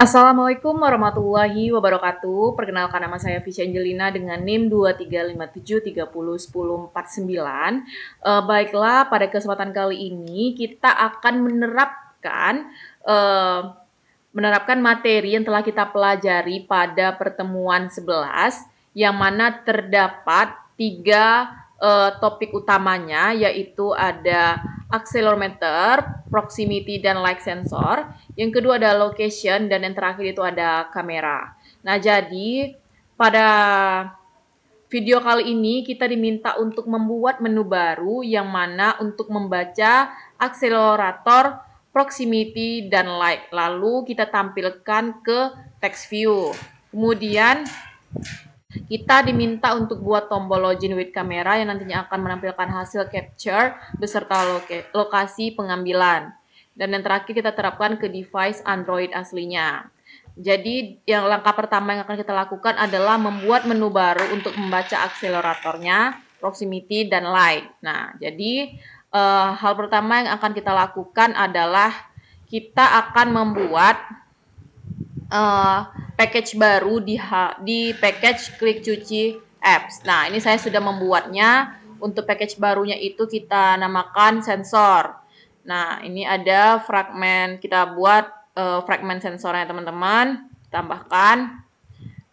Assalamualaikum warahmatullahi wabarakatuh. Perkenalkan, nama saya Vici Angelina dengan NIM 2357301049. Baiklah, pada kesempatan kali ini kita akan eh, menerapkan materi yang telah kita pelajari pada pertemuan 11, yang mana terdapat tiga topik utamanya, yaitu ada accelerometer, proximity, dan light sensor. Yang kedua ada location, dan yang terakhir itu ada kamera. Nah, jadi pada video kali ini kita diminta untuk membuat menu baru yang mana untuk membaca akselerator, proximity, dan light. Lalu kita tampilkan ke text view. Kemudian kita diminta untuk buat tombol login with camera yang nantinya akan menampilkan hasil capture beserta lokasi pengambilan. Dan yang terakhir kita terapkan ke device Android aslinya. Jadi yang langkah pertama yang akan kita lakukan adalah membuat menu baru untuk membaca akseleratornya, proximity, dan light. Nah, jadi hal pertama yang akan kita lakukan adalah kita akan membuat package baru di package Klik Cuci Apps. Nah, ini saya sudah membuatnya. Untuk package barunya itu kita namakan sensor. Nah, ini ada fragmen, kita buat fragmen sensornya teman-teman, tambahkan.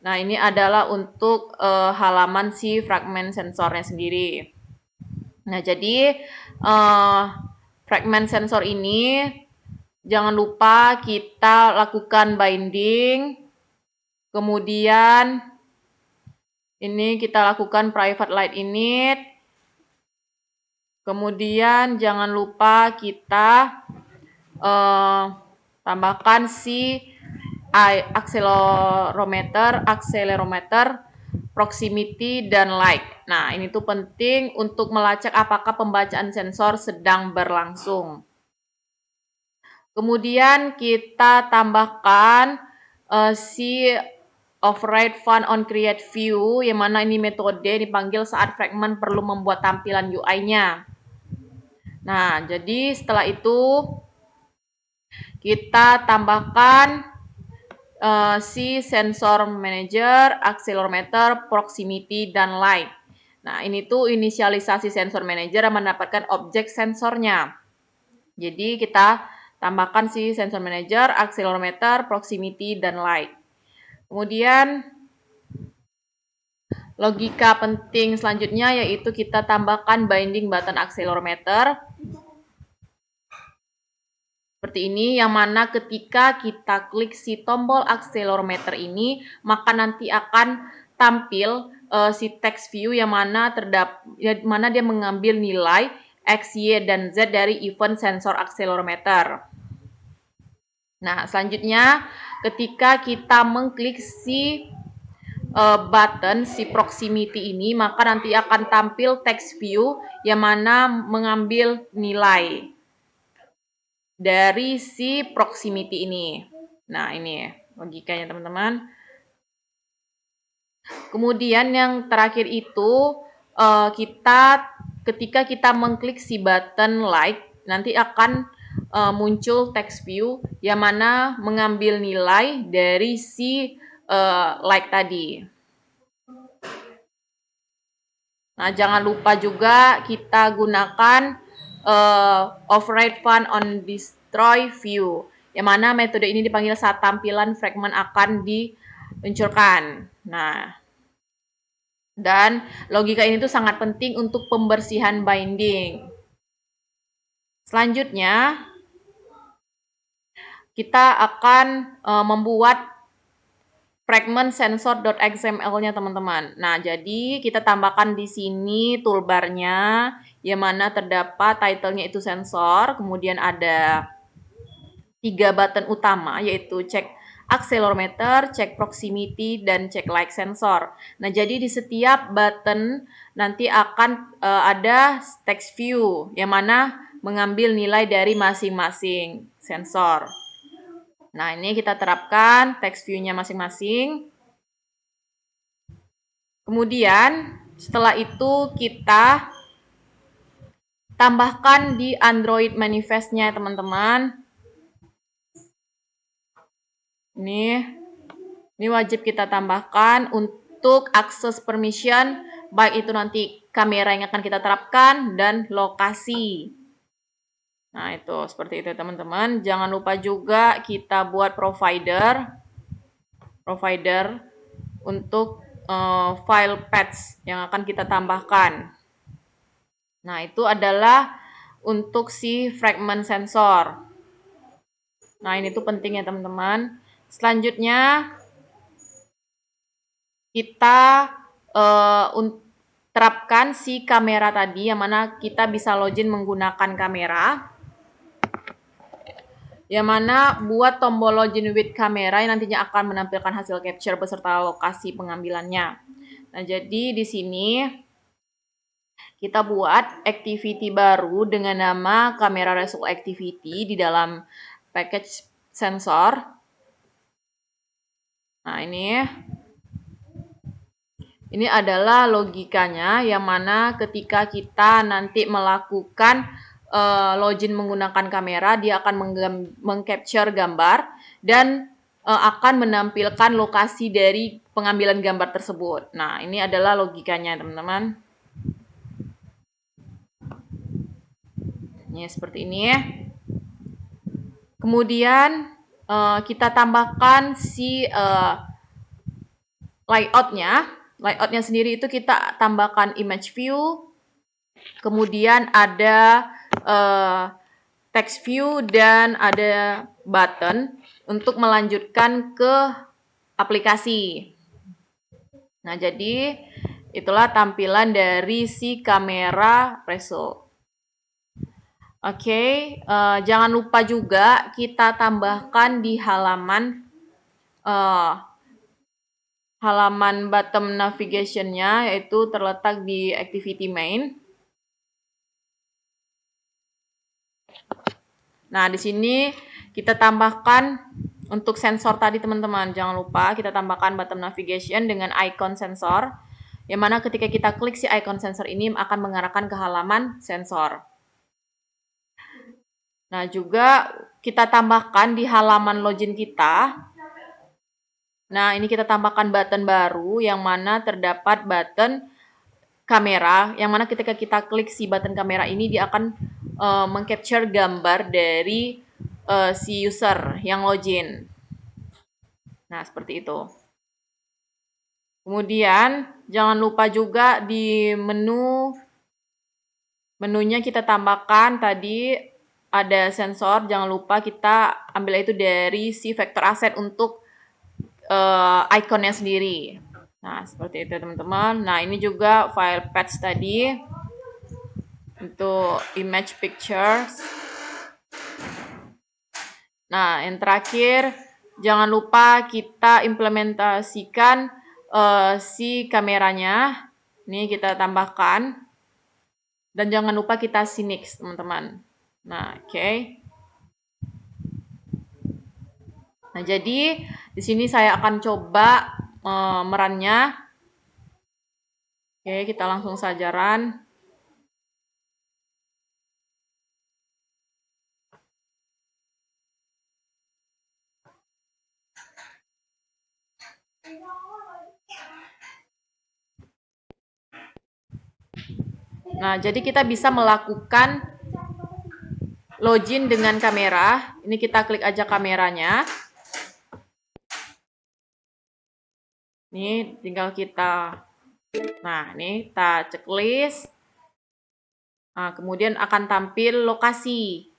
Nah, ini adalah untuk halaman si fragmen sensornya sendiri. Nah, jadi fragmen sensor ini jangan lupa kita lakukan binding. Kemudian ini kita lakukan private light init. Kemudian jangan lupa kita tambahkan si accelerometer, proximity, dan light. Nah, ini tuh penting untuk melacak apakah pembacaan sensor sedang berlangsung. Kemudian kita tambahkan si override fun on create view, yang mana ini metode dipanggil saat fragment perlu membuat tampilan UI-nya. Nah, jadi setelah itu kita tambahkan si sensor manager, accelerometer, proximity, dan light. Nah, ini tuh inisialisasi sensor manager yang mendapatkan objek sensornya. Jadi kita tambahkan si sensor manager, accelerometer, proximity, dan light. Kemudian logika penting selanjutnya yaitu kita tambahkan binding button accelerometer. Seperti ini, yang mana ketika kita klik si tombol accelerometer ini, maka nanti akan tampil si text view yang mana dia mengambil nilai X, Y, dan Z dari event sensor accelerometer. Nah, selanjutnya ketika kita mengklik si button si proximity ini, maka nanti akan tampil text view yang mana mengambil nilai dari si proximity ini. Nah, ini logikanya teman-teman. Kemudian yang terakhir itu ketika kita mengklik si button like, nanti akan muncul text view yang mana mengambil nilai dari si like tadi. Nah, jangan lupa juga kita gunakan override fun on destroy view, yang mana metode ini dipanggil saat tampilan fragment akan diluncurkan. Nah, dan logika ini tuh sangat penting untuk pembersihan binding. Selanjutnya, kita akan membuat fragment sensor.xml-nya teman-teman. Nah, jadi kita tambahkan di sini toolbar-nya, yang mana terdapat title-nya itu sensor, kemudian ada 3 button utama, yaitu cek accelerometer, cek proximity, dan cek light sensor. Nah, jadi di setiap button nanti akan ada text view, yang mana mengambil nilai dari masing-masing sensor. Nah, ini kita terapkan text view-nya masing-masing. Kemudian, setelah itu kita tambahkan di Android manifest-nya, teman-teman. Ini wajib kita tambahkan untuk akses permission, baik itu nanti kamera yang akan kita terapkan dan lokasi. Nah, itu seperti itu teman-teman. Jangan lupa juga kita buat provider untuk file paths yang akan kita tambahkan. Nah, itu adalah untuk si fragment sensor. Nah, ini tuh penting ya teman-teman. Selanjutnya kita terapkan si kamera tadi, yang mana kita bisa login menggunakan kamera. Yang mana buat tombol login with kamera yang nantinya akan menampilkan hasil capture beserta lokasi pengambilannya. Nah, jadi di sini kita buat activity baru dengan nama kamera result activity di dalam package sensor. Nah, ini adalah logikanya, yang mana ketika kita nanti melakukan login menggunakan kamera, dia akan mengcapture gambar dan akan menampilkan lokasi dari pengambilan gambar tersebut. Nah, ini adalah logikanya, teman-teman. Ini seperti ini ya. Kemudian kita tambahkan si layoutnya. Layoutnya sendiri itu kita tambahkan image view, kemudian ada text view, dan ada button untuk melanjutkan ke aplikasi. Nah, jadi itulah tampilan dari si kamera Preso. Oke, jangan lupa juga kita tambahkan di halaman bottom navigation-nya, yaitu terletak di activity main. Nah, di sini kita tambahkan untuk sensor tadi, teman-teman. Jangan lupa kita tambahkan bottom navigation dengan icon sensor, yang mana ketika kita klik si icon sensor ini akan mengarahkan ke halaman sensor. Nah, juga kita tambahkan di halaman login kita. Nah, ini kita tambahkan button baru yang mana terdapat button kamera, yang mana ketika kita klik si button kamera ini, dia akan mengcapture gambar dari si user yang login. Nah, seperti itu. Kemudian jangan lupa juga di menunya kita tambahkan tadi ada sensor, jangan lupa kita ambil itu dari si vector asset untuk ikonnya sendiri. Nah, seperti itu teman-teman. Nah, ini juga file paths tadi untuk image pictures. Nah, yang terakhir, jangan lupa kita implementasikan si kameranya. Ini kita tambahkan. Dan jangan lupa kita syncs, teman-teman. Nah, oke. Nah, jadi di sini saya akan coba merannya. Oke, kita langsung saja run. Nah, jadi kita bisa melakukan login dengan kamera. Ini kita klik aja kameranya. Ini tinggal kita, nah ini kita checklist. Nah, kemudian akan tampil lokasi.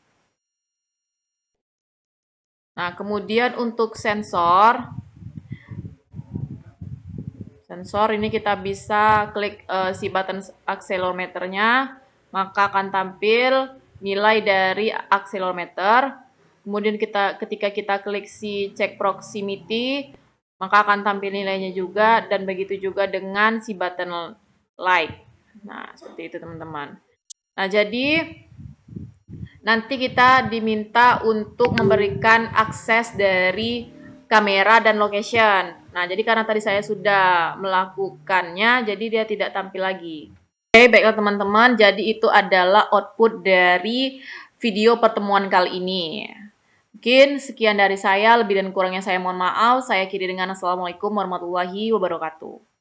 Nah, kemudian untuk sensor ini kita bisa klik si button accelerometernya, maka akan tampil nilai dari accelerometer. Kemudian ketika kita klik si check proximity, maka akan tampil nilainya juga, dan begitu juga dengan si button light. Nah, seperti itu teman-teman. Nah, jadi nanti kita diminta untuk memberikan akses dari kamera dan location. Nah, jadi karena tadi saya sudah melakukannya, jadi dia tidak tampil lagi. Oke, baiklah teman-teman, jadi itu adalah output dari video pertemuan kali ini. Mungkin sekian dari saya, lebih dan kurangnya saya mohon maaf. Saya akhiri dengan assalamualaikum warahmatullahi wabarakatuh.